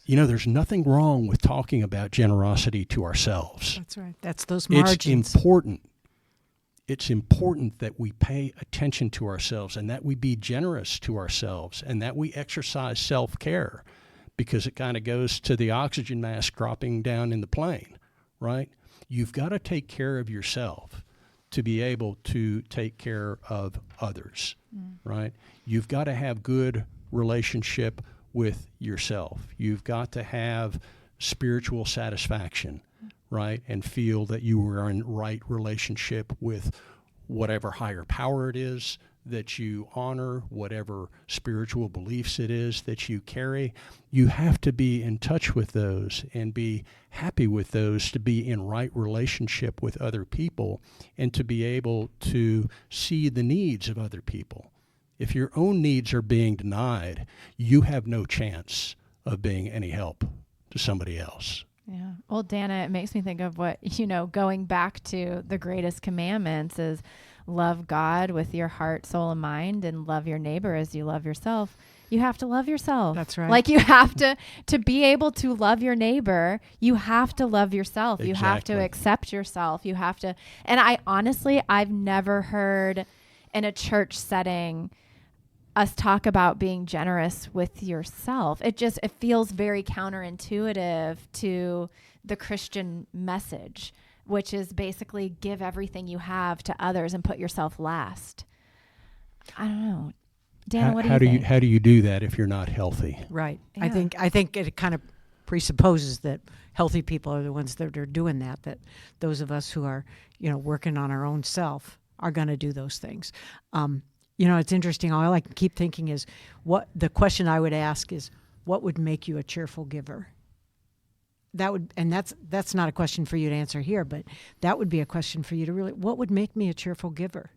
There's nothing wrong with talking about generosity to ourselves. That's right. That's those margins. It's important that we pay attention to ourselves and that we be generous to ourselves and that we exercise self-care, because it kind of goes to the oxygen mask dropping down in the plane, right? You've got to take care of yourself to be able to take care of others, right? You've got to have good relationship with yourself. You've got to have spiritual satisfaction, right? And feel that you are in right relationship with whatever higher power it is that you honor, whatever spiritual beliefs it is that you carry. You have to be in touch with those and be happy with those, to be in right relationship with other people and to be able to see the needs of other people. If your own needs are being denied, you have no chance of being any help to somebody else. Yeah. Well, Dana, it makes me think of what, going back to the greatest commandments is love God with your heart, soul, and mind, and love your neighbor as you love yourself. You have to love yourself. That's right. Like you have to be able to love your neighbor, you have to love yourself. Exactly. You have to accept yourself. You have to, and I've never heard in a church setting us talk about being generous with yourself. It feels very counterintuitive to the Christian message, which is basically give everything you have to others and put yourself last. I don't know. Dana, what do you think? How do you do that if you're not healthy? Right. Yeah. I think it kind of presupposes that healthy people are the ones that are doing that those of us who are, working on our own self are going to do those things. It's interesting. All I keep thinking is the question I would ask is, what would make you a cheerful giver? That's not a question for you to answer here, but that would be a question for you to really, what would make me a cheerful giver?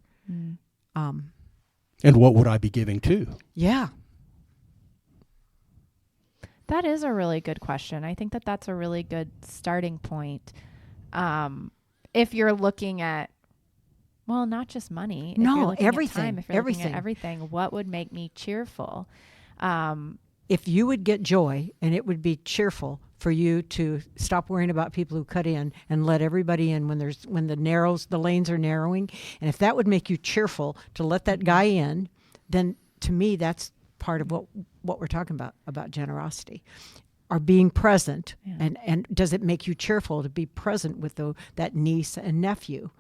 And what would I be giving to? Yeah. That is a really good question. I think that's a really good starting point. If you're looking at, well, not just money. No, if you're everything. At time, if you're looking at everything, what would make me cheerful? If you would get joy, and it would be cheerful for you to stop worrying about people who cut in and let everybody in when the lanes are narrowing, and if that would make you cheerful to let that guy in, then to me, that's part of what we're talking about generosity. Are being present, and does it make you cheerful to be present with that niece and nephew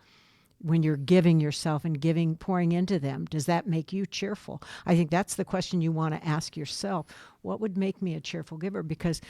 when you're giving yourself and pouring into them? Does that make you cheerful? I think that's the question you want to ask yourself. What would make me a cheerful giver? Because,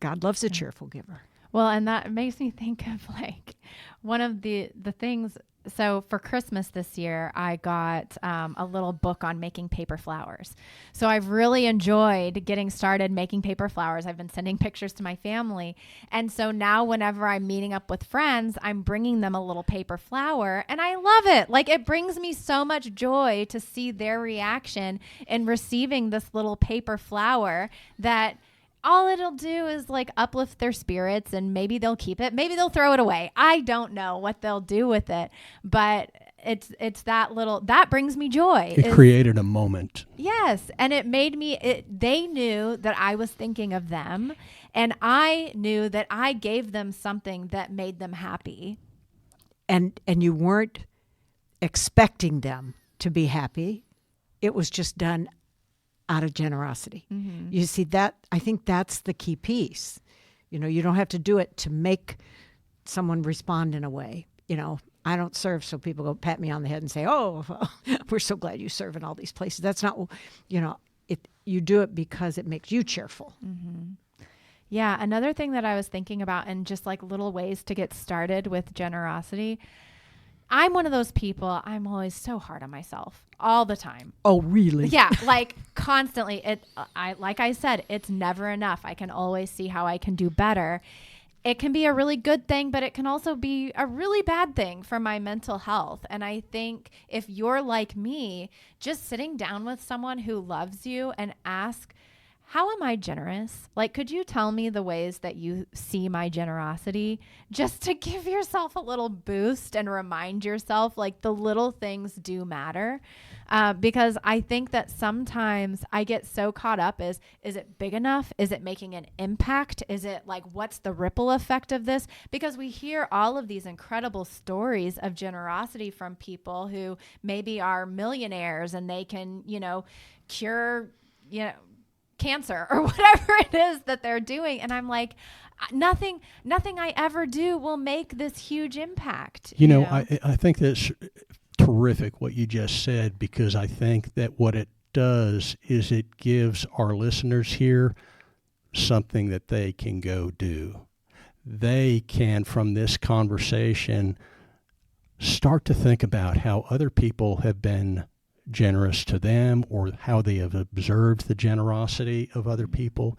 God loves a cheerful giver. Well, and that makes me think of like one of the things. So for Christmas this year, I got a little book on making paper flowers. So I've really enjoyed getting started making paper flowers. I've been sending pictures to my family. And so now whenever I'm meeting up with friends, I'm bringing them a little paper flower, and I love it. Like, it brings me so much joy to see their reaction in receiving this little paper flower that all it'll do is like uplift their spirits, and maybe they'll keep it. Maybe they'll throw it away. I don't know what they'll do with it, but it's that brings me joy. It created a moment. Yes. And it made they knew that I was thinking of them, and I knew that I gave them something that made them happy. And you weren't expecting them to be happy. It was just done out of generosity. Mm-hmm. You see that? I think that's the key piece. You don't have to do it to make someone respond in a way. I don't serve so people go pat me on the head and say, "Oh, we're so glad you serve in all these places." That's not, you do it because it makes you cheerful. Mm-hmm. Yeah. Another thing that I was thinking about, and just like little ways to get started with generosity, I'm one of those people, I'm always so hard on myself all the time. Oh, really? Yeah, like constantly. Like I said, it's never enough. I can always see how I can do better. It can be a really good thing, but it can also be a really bad thing for my mental health. And I think if you're like me, just sitting down with someone who loves you and ask, how am I generous? Like, could you tell me the ways that you see my generosity, just to give yourself a little boost and remind yourself like the little things do matter? Because I think that sometimes I get so caught up is it big enough? Is it making an impact? Is it like, what's the ripple effect of this? Because we hear all of these incredible stories of generosity from people who maybe are millionaires, and they can, cure, cancer or whatever it is that they're doing. And I'm like, nothing I ever do will make this huge impact. I think that's terrific what you just said, because I think that what it does is it gives our listeners here something that they can go do. They can, from this conversation, start to think about how other people have been generous to them, or how they have observed the generosity of other people,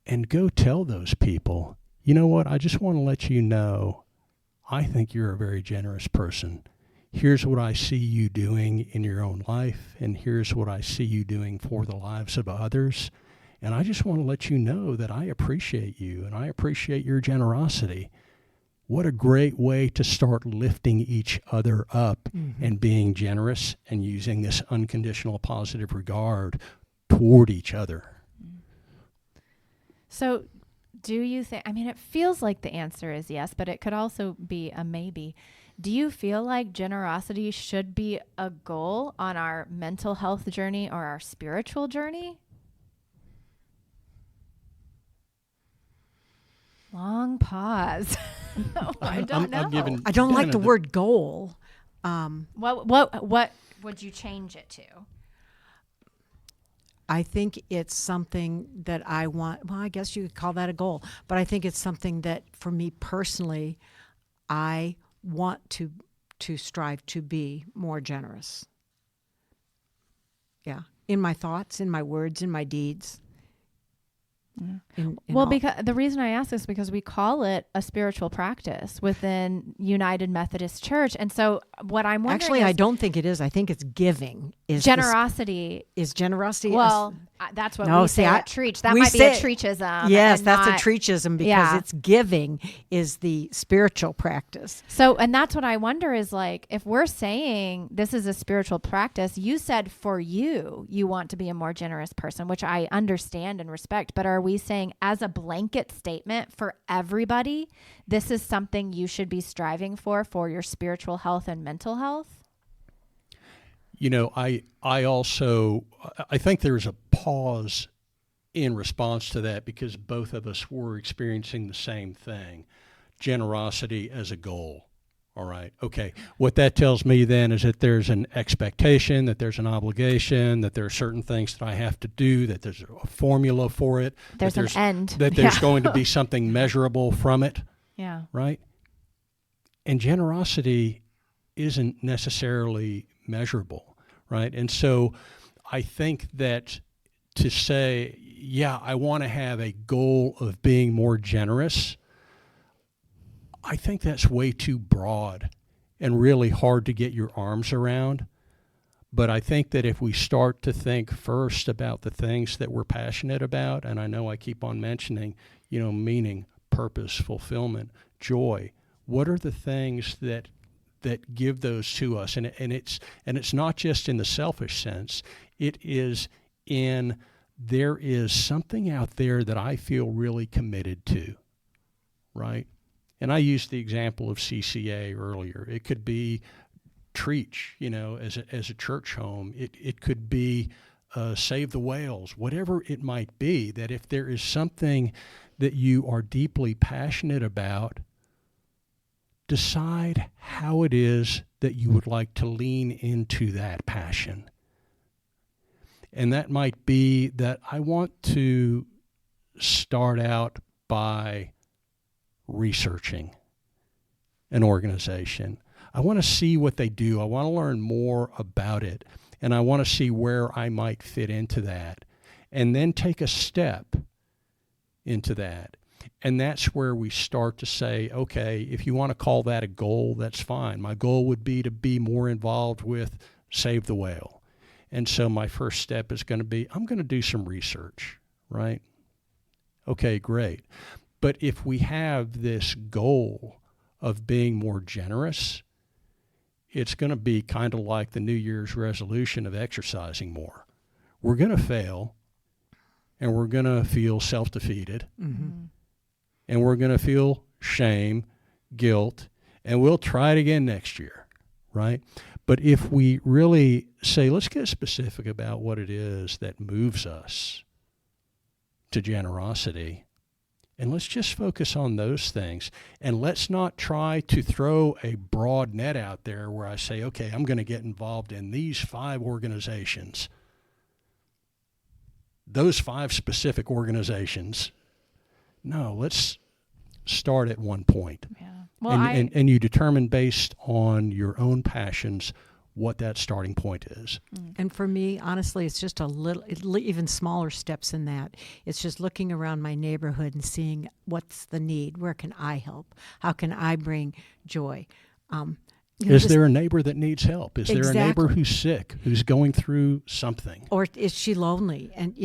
and go tell those people, you know what, I just want to let you know, I think you're a very generous person. Here's what I see you doing in your own life, and here's what I see you doing for the lives of others. And I just want to let you know that I appreciate you, and I appreciate your generosity. What a great way to start lifting each other up, mm-hmm. and being generous and using this unconditional positive regard toward each other. So do you think, it feels like the answer is yes, but it could also be a maybe. Do you feel like generosity should be a goal on our mental health journey or our spiritual journey? Long pause. I don't know. I don't like the word goal. What would you change it to? I think it's something that I want. Well, I guess you could call that a goal, but I think it's something that, for me personally, I want to strive to be more generous. Yeah, in my thoughts, in my words, in my deeds. Yeah. Because the reason I ask this, because we call it a spiritual practice within United Methodist Church. And so what I'm wondering Actually, I don't think it is. I think it's giving. Generosity. Is generosity? Well, that's what we say at Treach. That might be a Treachism. Yes, that's a Treachism, because it's giving is the spiritual practice. So, and that's what I wonder is, like, if we're saying this is a spiritual practice, you said for you want to be a more generous person, which I understand and respect, but are we saying as a blanket statement for everybody, this is something you should be striving for your spiritual health and mental health? I also I think there's a pause in response to that because both of us were experiencing the same thing, generosity as a goal. All right. Okay. What that tells me then is that there's an expectation, that there's an obligation, that there are certain things that I have to do, that there's a formula for it. There's an end. That there's going to be something measurable from it. Yeah. Right? And generosity isn't necessarily measurable, right? And so I think that to say, yeah, I want to have a goal of being more generous, I think that's way too broad and really hard to get your arms around. But I think that if we start to think first about the things that we're passionate about, and I know I keep on mentioning, meaning, purpose, fulfillment, joy, what are the things that give those to us? And it's not just in the selfish sense. It is in there is something out there that I feel really committed to, right? And I used the example of CCA earlier. It could be Treach, as a church home. It could be Save the Whales, whatever it might be, that if there is something that you are deeply passionate about, decide how it is that you would like to lean into that passion. And that might be that I want to start out by researching an organization. I want to see what they do. I want to learn more about it. And I want to see where I might fit into that. And then take a step into that. And that's where we start to say, okay, if you want to call that a goal, that's fine. My goal would be to be more involved with Save the Whale. And so my first step is going to be, I'm going to do some research, right? Okay, great. But if we have this goal of being more generous, it's going to be kind of like the New Year's resolution of exercising more. We're going to fail, and we're going to feel self-defeated, and we're going to feel shame, guilt, and we'll try it again next year, right? But if we really say, let's get specific about what it is that moves us to generosity, and let's just focus on those things. And let's not try to throw a broad net out there where I say, okay, I'm going to get involved in these 5 organizations. Those 5 specific organizations. No, let's start at one point. Yeah. Well, and you determine based on your own passions what that starting point is. And for me, honestly, it's just a little, even smaller steps in that. It's just looking around my neighborhood and seeing what's the need. Where can I help? How can I bring joy? Is there a neighbor that needs help? Is Exactly. there a neighbor who's sick, who's going through something? Or is she lonely? And,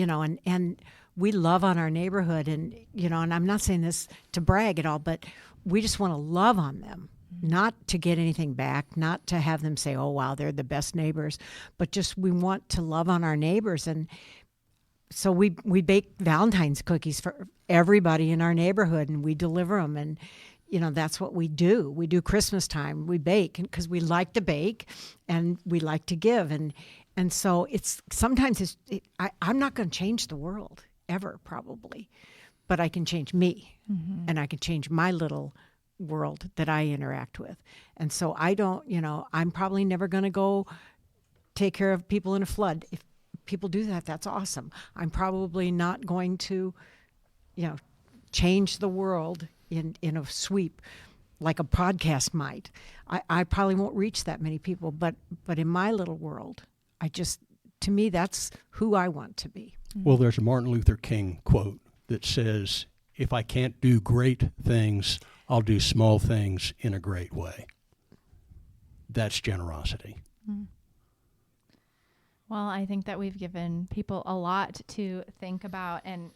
and we love on our neighborhood, and, and I'm not saying this to brag at all, but we just want to love on them. Not to get anything back, not to have them say, oh, wow, they're the best neighbors, but just we want to love on our neighbors. And so we bake Valentine's cookies for everybody in our neighborhood, and we deliver them. And, that's what we do. We do Christmas time. We bake because we like to bake and we like to give. And so sometimes I'm not going to change the world ever, probably, but I can change me, and I can change my little world that I interact with. And so I don't, I'm probably never going to go take care of people in a flood. If people do that, that's awesome. I'm probably not going to, change the world in a sweep like a podcast might. I probably won't reach that many people, but in my little world, to me, that's who I want to be. Well, there's a Martin Luther King quote that says, if I can't do great things, I'll do small things in a great way. That's generosity. Well, I think that we've given people a lot to think about. And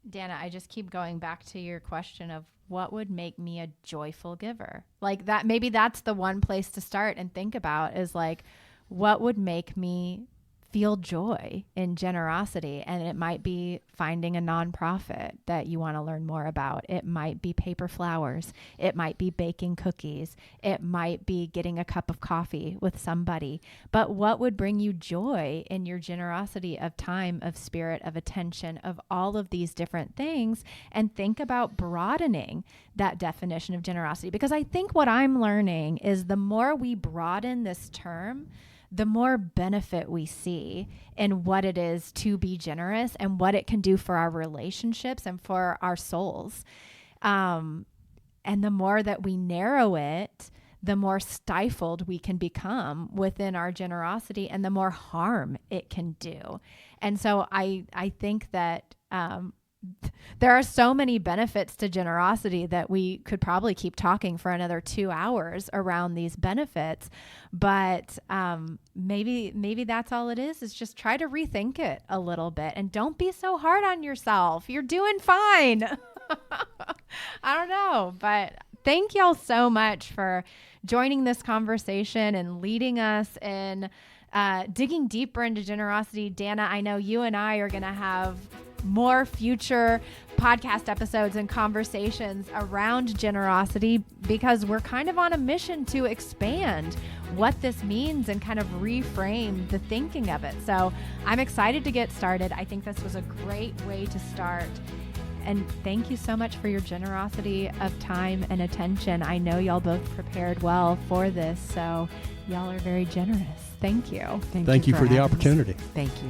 Dana, I just keep going back to your question of what would make me a joyful giver? Like that, maybe that's the one place to start and think about is like, what would make me feel joy in generosity. And it might be finding a nonprofit that you want to learn more about. It might be paper flowers. It might be baking cookies. It might be getting a cup of coffee with somebody. But what would bring you joy in your generosity of time, of spirit, of attention, of all of these different things? And think about broadening that definition of generosity. Because I think what I'm learning is the more we broaden this term, the more benefit we see in what it is to be generous and what it can do for our relationships and for our souls. And the more that we narrow it, the more stifled we can become within our generosity and the more harm it can do. And so I think that there are so many benefits to generosity that we could probably keep talking for another 2 hours around these benefits. But maybe that's all it is just try to rethink it a little bit and don't be so hard on yourself. You're doing fine. I don't know, but thank y'all so much for joining this conversation and leading us in digging deeper into generosity. Dana, I know you and I are going to have more future podcast episodes and conversations around generosity because we're kind of on a mission to expand what this means and kind of reframe the thinking of it. So I'm excited to get started. I think this was a great way to start. And thank you so much for your generosity of time and attention. I know y'all both prepared well for this, so y'all are very generous. Thank you. Thank you for the opportunity. Thank you.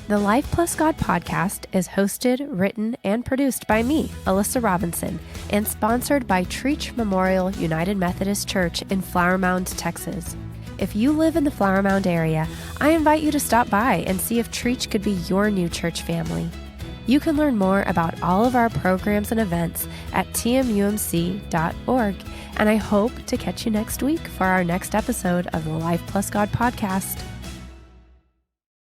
The Life Plus God podcast is hosted, written, and produced by me, Alyssa Robinson, and sponsored by Treach Memorial United Methodist Church in Flower Mound, Texas. If you live in the Flower Mound area, I invite you to stop by and see if Treach could be your new church family. You can learn more about all of our programs and events at tmumc.org, and I hope to catch you next week for our next episode of the Life Plus God podcast.